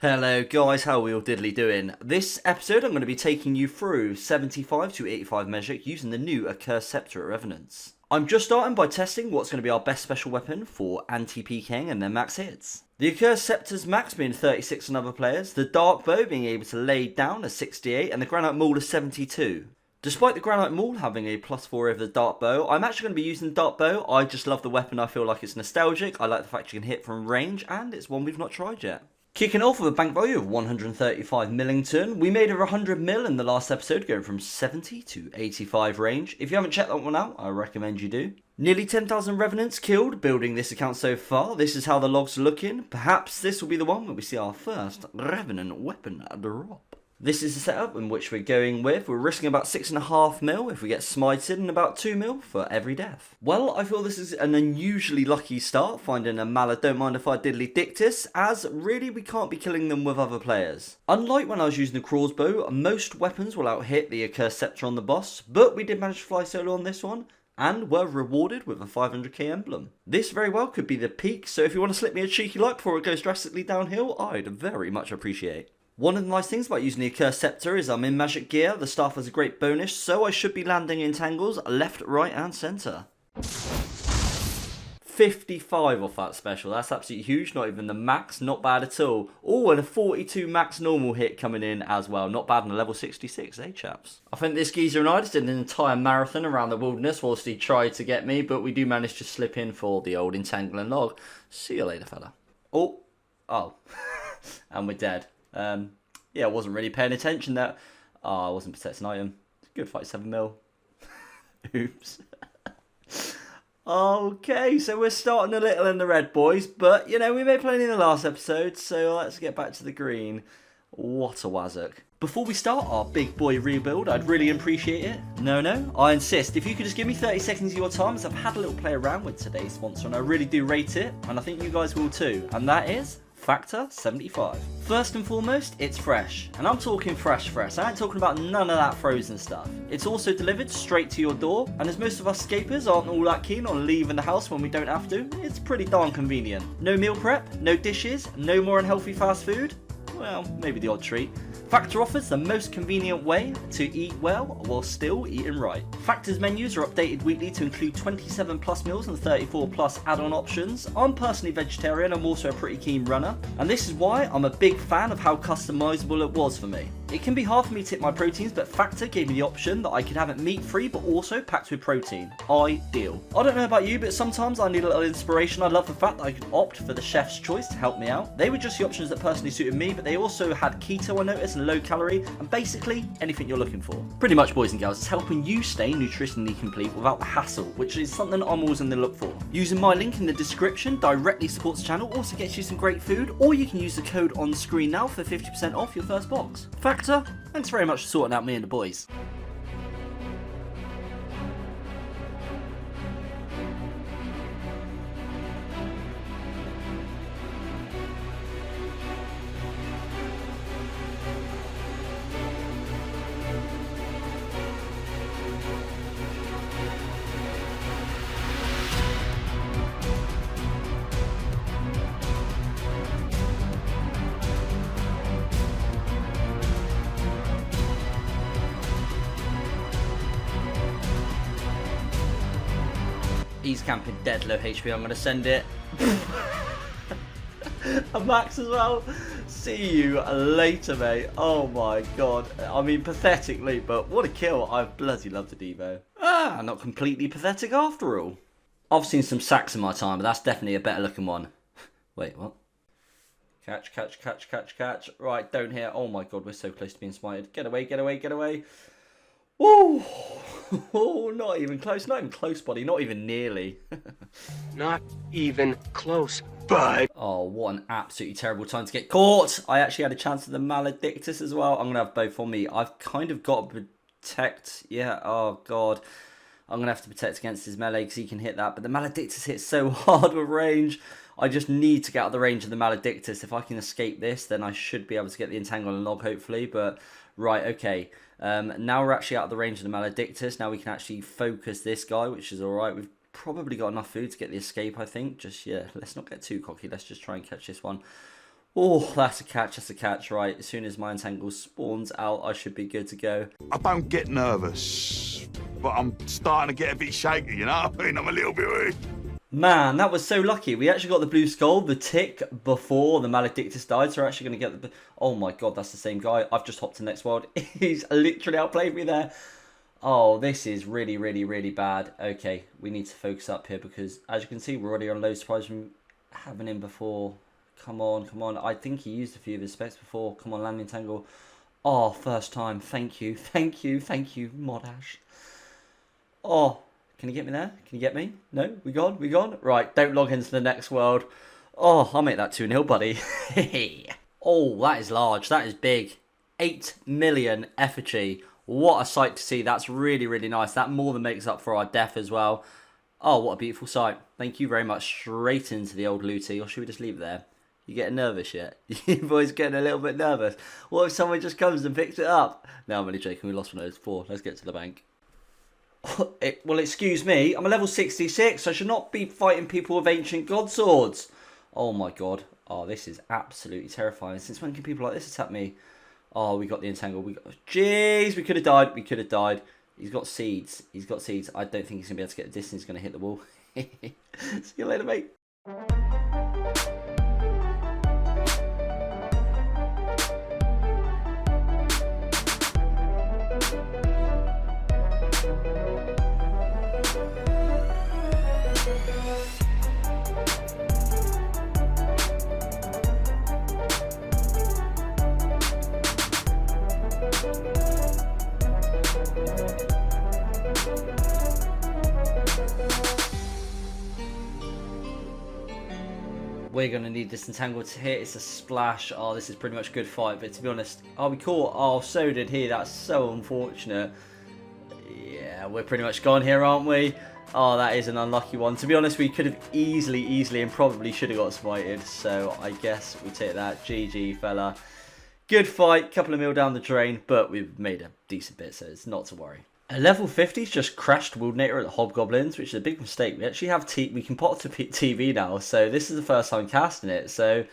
Hello guys, how are we all diddly doing? This episode I'm going to be taking you through 75 to 85 Magic using the new Accursed Sceptre at Revenants. I'm just starting by testing what's going to be our best special weapon for anti-PKing and their max hits. The Accursed Sceptre's max being 36 on other players, the Dark Bow being able to lay down a 68 and the Granite Maul a 72. Despite the Granite Maul having a +4 over the Dark Bow, I'm actually going to be using the Dark Bow. I just love the weapon, I feel like it's nostalgic, I like the fact you can hit from range and it's one we've not tried yet. Kicking off with a bank value of 135 Millington, we made over 100 mil in the last episode, going from 70 to 85 range. If you haven't checked that one out, I recommend you do. Nearly 10,000 Revenants killed building this account so far. This is how the logs are looking. Perhaps this will be the one where we see our first Revenant weapon drop. This is the setup in which we're going with. We're risking about 6.5 mil if we get smited and about 2 mil for every death. Well, I feel this is an unusually lucky start, finding a Mala Don't Mind If I Diddly Dictus, as really we can't be killing them with other players. Unlike when I was using the crossbow, most weapons will out-hit the Accursed Sceptre on the boss, but we did manage to fly solo on this one, and were rewarded with a 500k emblem. This very well could be the peak, so if you want to slip me a cheeky like before it goes drastically downhill, I'd very much appreciate. One of the nice things about using the Accursed Sceptre is I'm in magic gear, the staff has a great bonus, so I should be landing in tangles left, right and centre. 55 off that special, that's absolutely huge, not even the max, not bad at all. Oh, and a 42 max normal hit coming in as well, not bad on a level 66, eh chaps? I think this geezer and I just did an entire marathon around the wilderness whilst he tried to get me, but we do manage to slip in for the old entangling log. See you later, fella. Oh, and we're dead. Yeah, I wasn't really paying attention there. I wasn't protecting item. Good fight, 7 mil. Oops. Okay, so we're starting a little in the red, boys. But, you know, we made plenty in the last episode, so let's get back to the green. What a wazzock. Before we start our big boy rebuild, I'd really appreciate it. No, I insist. If you could just give me 30 seconds of your time, as I've had a little play around with today's sponsor, and I really do rate it, and I think you guys will too. And that is Factor 75. First and foremost, it's fresh. And I'm talking fresh. I ain't talking about none of that frozen stuff. It's also delivered straight to your door, and as most of us escapers aren't all that keen on leaving the house when we don't have to, it's pretty darn convenient. No meal prep, no dishes, no more unhealthy fast food. Well, maybe the odd treat. Factor offers the most convenient way to eat well while still eating right. Factor's menus are updated weekly to include 27 plus meals and 34 plus add-on options. I'm personally vegetarian, I'm also a pretty keen runner, and this is why I'm a big fan of how customizable it was for me. It can be hard for me to hit my proteins, but Factor gave me the option that I could have it meat-free but also packed with protein. Ideal. I don't know about you, but sometimes I need a little inspiration. I love the fact that I could opt for the chef's choice to help me out. They were just the options that personally suited me, but they also had keto, I noticed, and low calorie, and basically anything you're looking for. Pretty much, boys and girls, it's helping you stay nutritionally complete without the hassle, which is something I'm always on the look for. Using my link in the description directly supports the channel, also gets you some great food, or you can use the code on screen now for 50% off your first box. Factor, thanks very much for sorting out me and the boys. He's camping dead low HP, I'm going to send it. A max as well. See you later, mate. Oh my god. I mean, pathetically, but what a kill. I bloody love the Devo. Not completely pathetic after all. I've seen some sacks in my time, but that's definitely a better looking one. Wait, what? Catch. Right, don't hit. Oh my god, we're so close to being smited. Get away. Woo! Oh, not even close, buddy, not even nearly. Not even close, bud. Oh, what an absolutely terrible time to get caught. I actually had a chance at the Maledictus as well. I'm going to have both on me. I've kind of got to protect. Yeah, oh god. I'm going to have to protect against his melee because he can hit that. But the Maledictus hits so hard with range. I just need to get out of the range of the Maledictus. If I can escape this, then I should be able to get the Entangle and Log, hopefully. But, right, okay. Now we're actually out of the range of the Maledictus. Now we can actually focus this guy, which is alright. We've probably got enough food to get the escape, I think. Just, yeah, let's not get too cocky. Let's just try and catch this one. Oh, that's a catch, that's a catch, right. As soon as my entangle spawns out, I should be good to go. I don't get nervous, but I'm starting to get a bit shaky, you know what I mean? I'm a little bit weak. Man, that was so lucky. We actually got the blue skull, the tick, before the Maledictus died, so we're actually going to get the... Oh my god, that's the same guy. I've just hopped to the next world. He's literally outplayed me there. Oh, this is really, really, really bad. Okay, we need to focus up here because, as you can see, we're already on low surprise from having him before. Come on, come on. I think he used a few of his specs before. Come on, landing tangle. Oh, first time. Thank you, thank you, thank you, Modash. Oh, can you get me there? Can you get me? No? We gone? We gone? Right, don't log into the next world. Oh, I'll make that 2-0, buddy. Oh, that is large. That is big. 8 million effigy. What a sight to see. That's really, really nice. That more than makes up for our death as well. Oh, what a beautiful sight. Thank you very much. Straight into the old looty. Or should we just leave it there? You getting nervous yet? You boys getting a little bit nervous? What if someone just comes and picks it up? No, I'm only joking. We lost one of those 4. Let's get to the bank. Well, excuse me. I'm a level 66. I should not be fighting people with ancient god swords. Oh my god. Oh, this is absolutely terrifying. Since when can people like this attack me? Oh, we got the entangle. Jeez, we could have died. We could have died. He's got seeds. He's got seeds. I don't think he's going to be able to get the distance. He's going to hit the wall. See you later, mate. We're going to need this entangle to hit. It's a splash. Oh, this is pretty much a good fight. But to be honest, oh, we caught. Oh, so did he. That's so unfortunate. Yeah, we're pretty much gone here, aren't we? Oh, that is an unlucky one. To be honest, we could have easily, and probably should have got smited. So I guess we take that. GG, fella. Good fight. Couple of mil down the drain. But we've made a decent bit, so it's not to worry. At level 50's just crashed Wildanator at the Hobgoblins, which is a big mistake. We actually have we can pot to TV now, so this is the first time casting it. So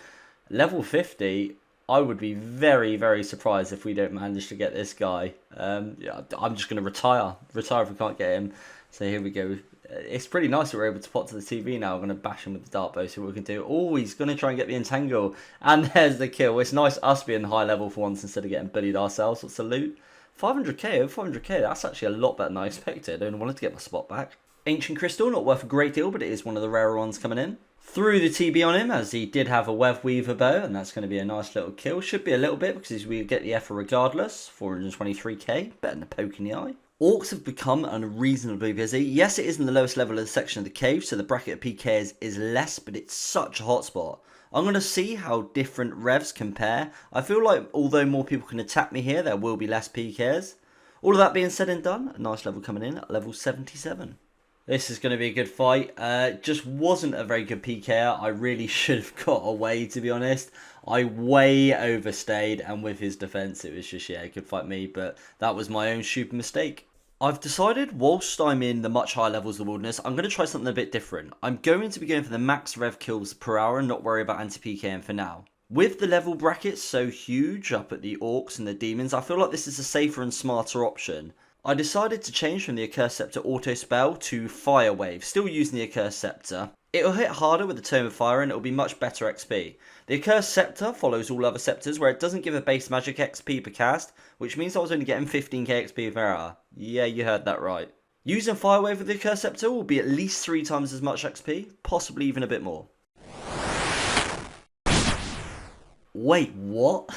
level 50, I would be very, very surprised if we don't manage to get this guy. Yeah, I'm just going to retire if we can't get him. So here we go. It's pretty nice that we're able to pot to the TV now. I'm going to bash him with the dart bow, see what we can do. Oh, he's going to try and get the entangle. And there's the kill. It's nice us being high level for once instead of getting bullied ourselves. What's the loot? 500k, over 500k, that's actually a lot better than I expected. I only wanted to get my spot back. Ancient Crystal, not worth a great deal, but it is one of the rarer ones coming in. Threw the TB on him, as he did have a Web Weaver bow, and that's going to be a nice little kill. Should be a little bit, because we get the Effer regardless. 423k, better than a poke in the eye. Orcs have become unreasonably busy. Yes, it is in the lowest level of the section of the cave, so the bracket of PKs is less, but it's such a hotspot. I'm going to see how different revs compare. I feel like although more people can attack me here, there will be less PKs. All of that being said and done, a nice level coming in at level 77. This is going to be a good fight. Just wasn't a very good PKer. I really should have got away, to be honest. I way overstayed, and with his defense, it was just, yeah, it could fight me, but that was my own stupid mistake. I've decided, whilst I'm in the much higher levels of the wilderness, I'm going to try something a bit different. I'm going to be going for the max rev kills per hour and not worry about anti-PKM for now. With the level brackets so huge up at the orcs and the demons, I feel like this is a safer and smarter option. I decided to change from the Accursed Sceptre auto spell to Fire Wave, still using the Accursed Sceptre. It'll hit harder with the Tome of Fire and it'll be much better XP. The Accursed Sceptre follows all other sceptres where it doesn't give a base magic XP per cast, which means I was only getting 15k XP per hour. Yeah, you heard that right. Using Fire Wave with the Accursed Sceptre will be at least 3 times as much XP, possibly even a bit more. Wait, what?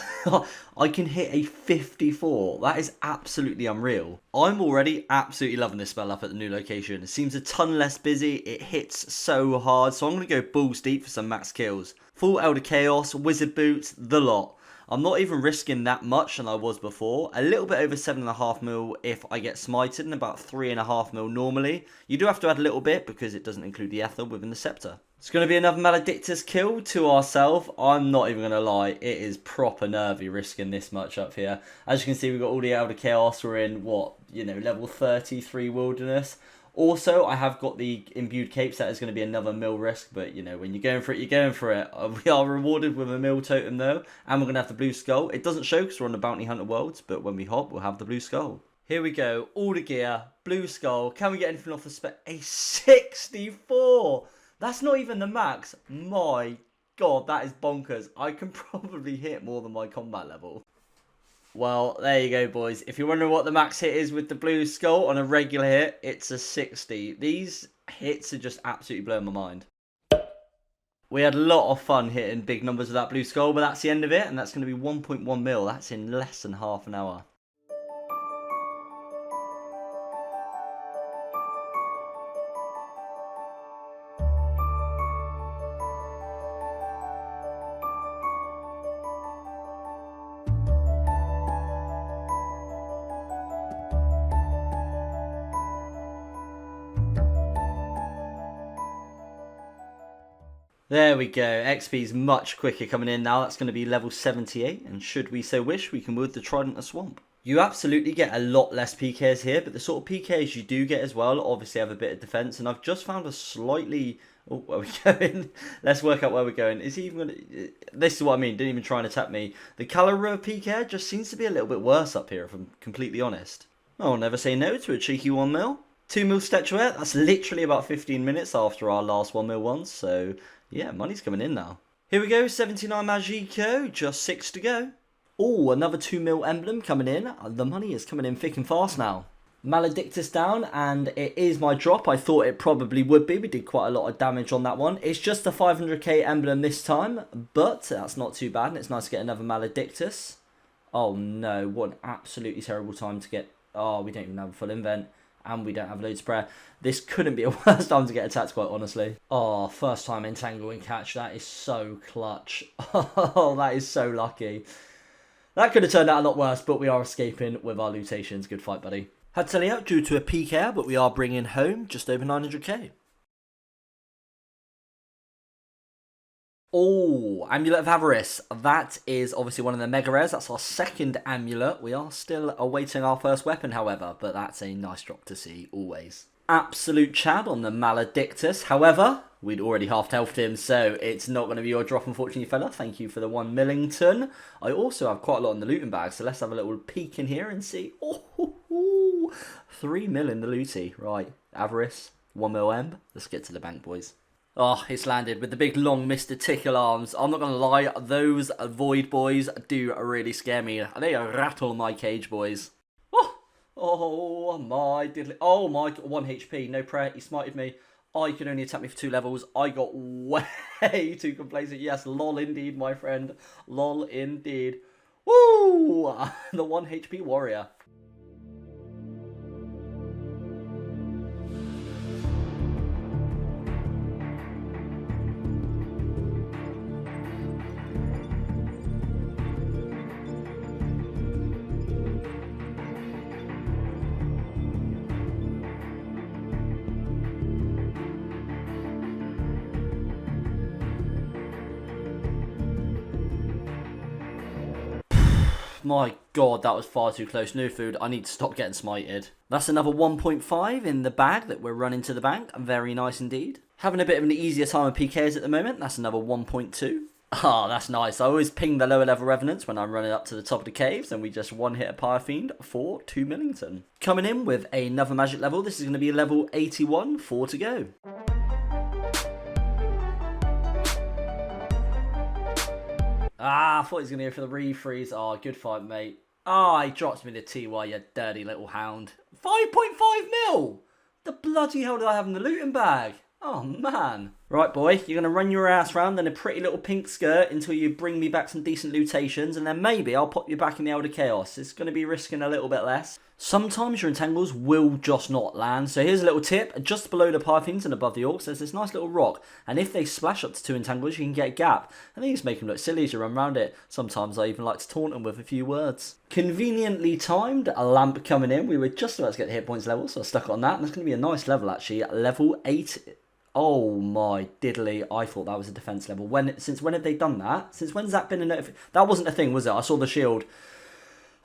I can hit a 54. That is absolutely unreal. I'm already absolutely loving this spell up at the new location. It seems a ton less busy. It hits so hard. So I'm going to go balls deep for some max kills. Full Elder Chaos, Wizard Boots, the lot. I'm not even risking that much than I was before. A little bit over 7.5 mil if I get smited, and about 3.5 mil normally. You do have to add a little bit because it doesn't include the Ether within the Sceptre. It's going to be another Maledictus kill to ourselves. I'm not even going to lie. It is proper nervy risking this much up here. As you can see, we've got all the Elder Chaos. We're in, what, you know, level 33 Wilderness. Also, I have got the imbued capes. That is going to be another mill risk, but you know, when you're going for it, you're going for it. We are rewarded with a mill totem though, and we're going to have the blue skull. It doesn't show because we're on the bounty hunter worlds, but when we hop, we'll have the blue skull. Here we go, all the gear, blue skull. Can we get anything off the spec? A 64! That's not even the max. My God, that is bonkers. I can probably hit more than my combat level. Well, there you go, boys. If you're wondering what the max hit is with the blue skull on a regular hit, it's a 60. These hits are just absolutely blowing my mind. We had a lot of fun hitting big numbers with that blue skull, but that's the end of it, and that's going to be 1.1 mil. That's in less than half an hour. There we go, XP is much quicker coming in now. That's going to be level 78, and should we so wish, we can wield the Trident of Swamp. You absolutely get a lot less PKs here, but the sort of PKs you do get as well obviously have a bit of defense, and I've just found a slightly... Oh, where are we going? Let's work out where we're going. Is he even going to... This is what I mean, didn't even try and attack me. The caliber of PK just seems to be a little bit worse up here, if I'm completely honest. I'll never say no to a cheeky 1 mil. 2 mil statuette, that's literally about 15 minutes after our last 1 mil ones, so... yeah, money's coming in now. Here we go, 79 Magico, just 6 to go. Oh, another 2 mil emblem coming in. The money is coming in thick and fast now. Maledictus down, and it is my drop. I thought it probably would be. We did quite a lot of damage on that one. It's just a 500k emblem this time, but that's not too bad, and it's nice to get another Maledictus. Oh no, what an absolutely terrible time to get... oh, we don't even have a full invent. And we don't have loads of prayer. This couldn't be a worse time to get attacked, quite honestly. Oh, first time entangle and catch. That is so clutch. Oh, that is so lucky. That could have turned out a lot worse, but we are escaping with our lutations. Good fight, buddy. Had to lay out due to a PK, but we are bringing home just over 900k. Oh, Amulet of Avarice. That is obviously one of the mega rares. That's our second amulet. We are still awaiting our first weapon, however, but that's a nice drop to see, always. Absolute Chad on the Maledictus. However, we'd already half-healthed him, so it's not going to be your drop, unfortunately, fella. Thank you for the 1 Millington. I also have quite a lot in the looting bag, so let's have a little peek in here and see. Oh, 3 mil in the looty. Right, Avarice, 1 mil emb. Let's get to the bank, boys. Oh, it's landed with the big long Mr. Tickle arms. I'm not going to lie, those Void boys do really scare me. They rattle my cage, boys. Oh my diddly. Oh my, 1 HP, no prayer, he smited me. I can only attack me for 2 levels. I got way too complacent. Yes, lol indeed, my friend. Lol indeed. Woo! The 1 HP warrior. My God, that was far too close. No food. I need to stop getting smited. That's another 1.5 in the bag that we're running to the bank. Very nice indeed. Having a bit of an easier time with PKs at the moment. That's another 1.2. Ah, that's nice. I always ping the lower level Revenants when I'm running up to the top of the caves, and we just one-hit a Pyre Fiend for 2 Millington. Coming in with another magic level. This is going to be level 81. 4 to go. Ah, I thought he was going to go for the refreeze. Oh, good fight, mate. Oh, he dropped me the TY, you dirty little hound. 5.5 mil! The bloody hell did I have in the looting bag? Oh, man. Right, boy, you're going to run your ass round in a pretty little pink skirt until you bring me back some decent lutations, and then maybe I'll pop you back in the Elder Chaos. It's going to be risking a little bit less. Sometimes your entangles will just not land, so here's a little tip. Just below the Pyre Fiends and above the Orcs, there's this nice little rock, and if they splash up to 2 entangles, you can get a gap. And they just make them look silly as you run around it. Sometimes I even like to taunt them with a few words. Conveniently timed, a lamp coming in. We were just about to get the hit points level, so I stuck on that, and that's going to be a nice level, actually. Level 8. Oh my diddly, I thought that was a defense level. Since when have they done that? Since when's that been a notification? That wasn't a thing, was it? I saw the shield.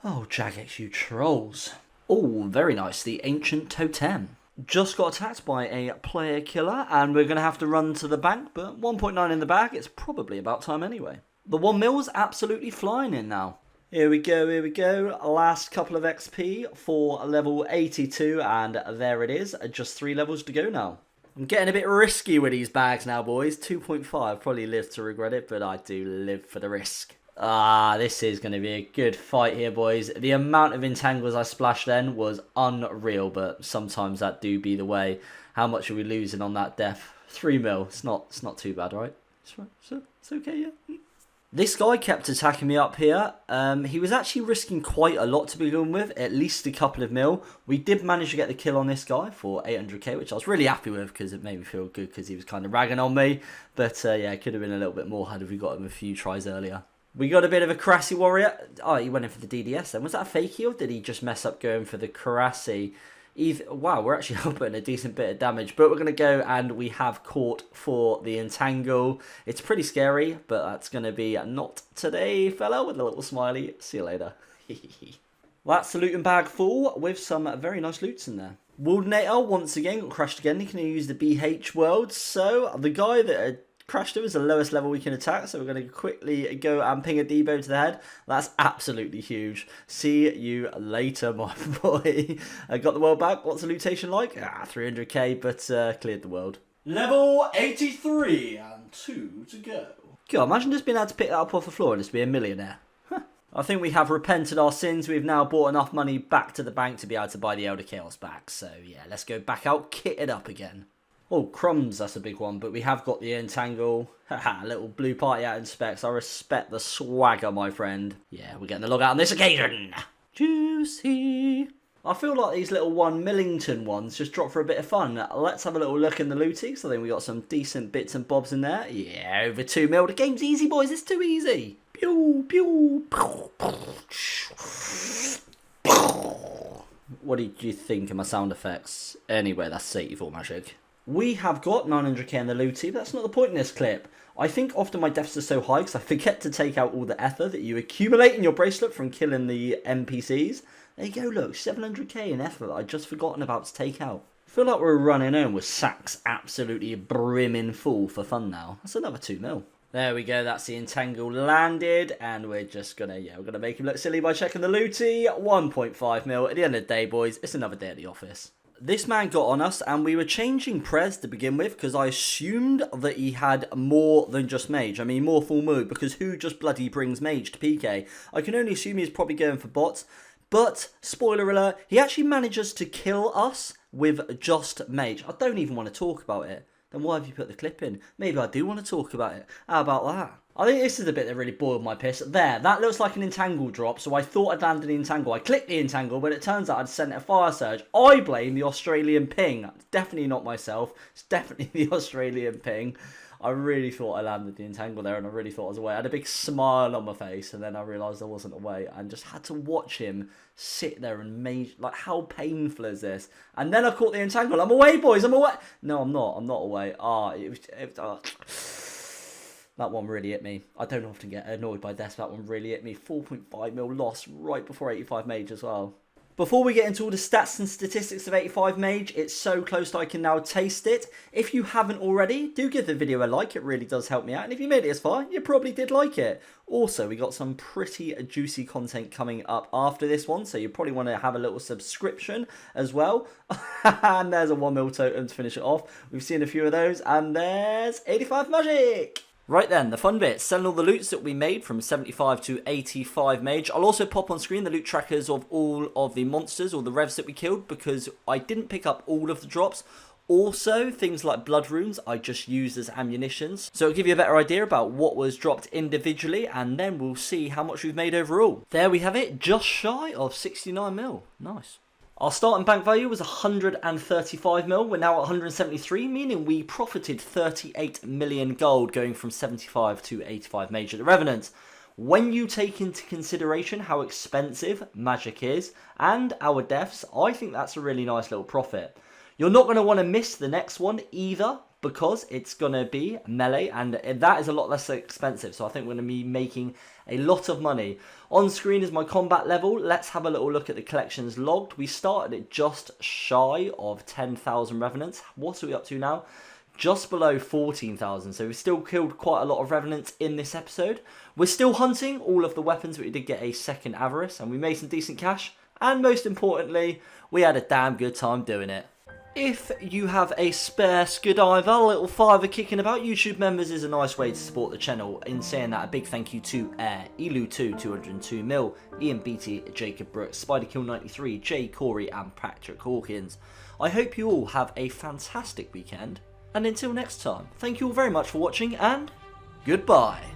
Oh, Jagex, you trolls. Oh, very nice. The Ancient Totem. Just got attacked by a player killer, and we're going to have to run to the bank, but 1.9 in the bag, it's probably about time anyway. The 1 mil's absolutely flying in now. Here we go, here we go. Last couple of XP for level 82, and there it is. Just 3 levels to go now. I'm getting a bit risky with these bags now, boys. 2.5, probably live to regret it, but I do live for the risk. This is going to be a good fight here, boys. The amount of entangles I splashed then was unreal, but sometimes that do be the way. How much are we losing on that death? 3 mil. It's not too bad, right? It's okay, yeah. This guy kept attacking me up here. He was actually risking quite a lot to begin with, at least a couple of mil. We did manage to get the kill on this guy for 800k, which I was really happy with because it made me feel good because he was kind of ragging on me. But yeah, it could have been a little bit more had we got him a few tries earlier. We got a bit of a Karasi warrior. Oh, he went in for the DDS then. Was that a fakie or did he just mess up going for the Karasi? Wow, we're actually putting a decent bit of damage. But we're going to go and we have caught for the entangle. It's pretty scary, but that's going to be not today, fella, with a little smiley. See you later. Well, that's the looting bag full with some very nice loots in there. Wildanator, once again, got crashed again. He can use the BH world. So the guy that crashed him is the lowest level we can attack, so we're going to quickly go and ping a Debo to the head. That's absolutely huge. See you later, my boy. I got the world back. What's the lootation like? 300k, but cleared the world. Level 83 and 2 to go. God, imagine just being able to pick that up off the floor and just be a millionaire. I think we have repented our sins. We've now brought enough money back to the bank to be able to buy the Elder Chaos back. So yeah, let's go back out, kit it up again. Oh, crumbs, that's a big one, but we have got the entangle. Haha, little blue party out in specs. I respect the swagger, my friend. Yeah, we're getting the log out on this occasion. Juicy. I feel like these little 1 Millington ones just drop for a bit of fun. Let's have a little look in the looties. I think we got some decent bits and bobs in there. Yeah, over 2 mil. The game's easy, boys. It's too easy. Pew, pew. What did you think of my sound effects? Anyway, that's 84 magic. We have got 900k in the lootie, but that's not the point in this clip. I think often my deaths are so high because I forget to take out all the ether that you accumulate in your bracelet from killing the NPCs. There you go, look, 700k in ether that I'd just forgotten about to take out. I feel like we're running home with sacks absolutely brimming full for fun now. That's another 2 mil. There we go, that's the entangle landed, and we're just gonna, we're gonna make him look silly by checking the lootie. 1.5 mil. At the end of the day, boys, it's another day at the office. This man got on us, and we were changing Prez to begin with, because I assumed that he had more than just Mage. I mean, more full mode, because who just bloody brings Mage to PK? I can only assume he's probably going for bots, but, spoiler alert, he actually manages to kill us with just Mage. I don't even want to talk about it. Then why have you put the clip in? Maybe I do want to talk about it. How about that? I think this is the bit that really boiled my piss. There, that looks like an entangle drop, so I thought I'd landed the entangle. I clicked the entangle, but it turns out I'd sent a fire surge. I blame the Australian ping. It's definitely not myself. It's definitely the Australian ping. I really thought I landed the entangle there, and I really thought I was away. I had a big smile on my face, and then I realised I wasn't away, and just had to watch him sit there and like, how painful is this? And then I caught the entangle. I'm away, boys. I'm away. No, I'm not. I'm not away. That one really hit me. I don't often get annoyed by death. That one really hit me. 4.5 mil loss right before 85 Mage as well. Before we get into all the stats and statistics of 85 Mage, it's so close that I can now taste it. If you haven't already, do give the video a like. It really does help me out. And if you made it as far, you probably did like it. Also, we got some pretty juicy content coming up after this one, so you probably want to have a little subscription as well. And there's a 1 mil totem to finish it off. We've seen a few of those, and there's 85 Magic. Right then, the fun bit, selling all the loots that we made from 75 to 85 Mage. I'll also pop on screen the loot trackers of all of the monsters, or the revs that we killed, because I didn't pick up all of the drops. Also, things like blood runes I just used as ammunitions. So it'll give you a better idea about what was dropped individually, and then we'll see how much we've made overall. There we have it, just shy of 69 mil. Nice. Our starting bank value was 135 mil. We're now at 173, meaning we profited 38 million gold going from 75 to 85 Mage at the Revenants. When you take into consideration how expensive Magic is and our deaths, I think that's a really nice little profit. You're not going to want to miss the next one either, because it's going to be melee, and that is a lot less expensive, so I think we're going to be making a lot of money. On screen is my combat level. Let's have a little look at the collections logged. We started at just shy of 10,000 Revenants. What are we up to now? Just below 14,000, so we've still killed quite a lot of Revenants in this episode. We're still hunting all of the weapons, but we did get a second Avarice, and we made some decent cash, and most importantly, we had a damn good time doing it. If you have a spare Scudiver, a little fiver kicking about, YouTube members is a nice way to support the channel. In saying that, a big thank you to Air, Elu2, 202 mil, Ian Beatty, Jacob Brooks, SpiderKill93, Jay Corey, and Patrick Hawkins. I hope you all have a fantastic weekend, and until next time, thank you all very much for watching, and goodbye.